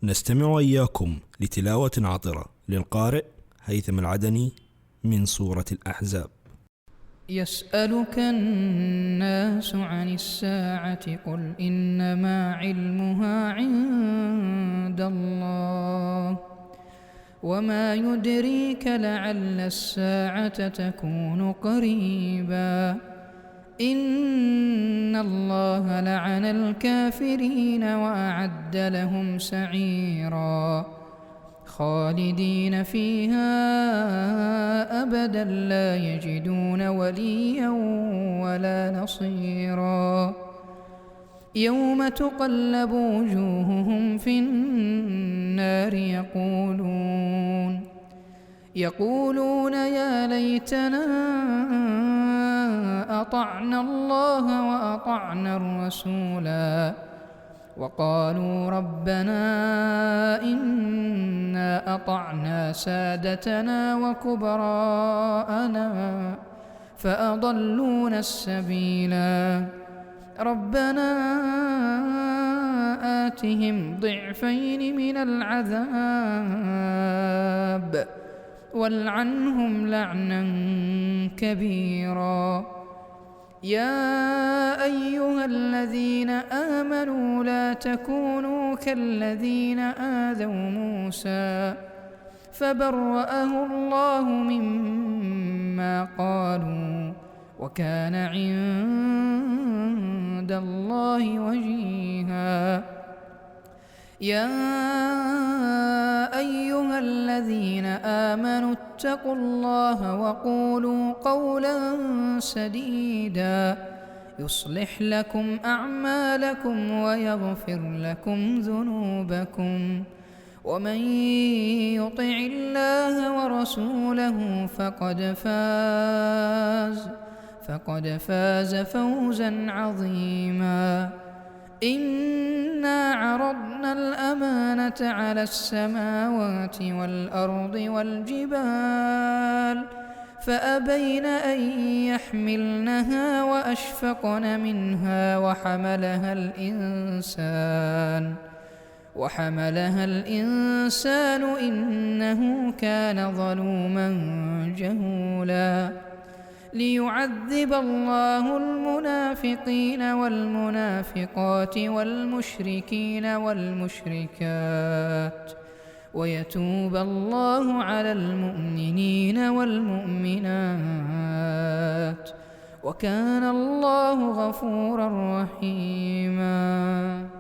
نستمع وإياكم لتلاوة عطرة للقارئ هيثم العدني من سورة الأحزاب. يسألك الناس عن الساعة قل إنما علمها عند الله وما يدريك لعل الساعة تكون قريبا إن الله لعن الكافرين وأعد لهم سعيرا خالدين فيها أبدا لا يجدون وليا ولا نصيرا يوم تقلب وجوههم في النار يقولون يا ليتنا أطعنا الله وأطعنا الرسولا وقالوا ربنا إنا أطعنا سادتنا وكبراءنا فأضلونا السبيلا ربنا آتهم ضعفين من العذاب والعنهم لعنا كبيرا يا أيها الذين آمنوا لا تكونوا كالذين آذوا موسى فبرأه الله مما قالوا وكان عند الله وجيها يا أيها الذين آمنوا اتقوا الله وقولوا قولا سديدا يصلح لكم أعمالكم ويغفر لكم ذنوبكم ومن يطع الله ورسوله فقد فاز فوزا عظيما إنا عرضنا الأمانة على السماوات والأرض والجبال فأبين أن يحملنها وأشفقن منها وحملها الإنسان إنه كان ظلوما جهولا ليعذب الله المنافقين والمنافقات والمشركين والمشركات ويتوب الله على المؤمنين والمؤمنات وكان الله غفورا رحيما.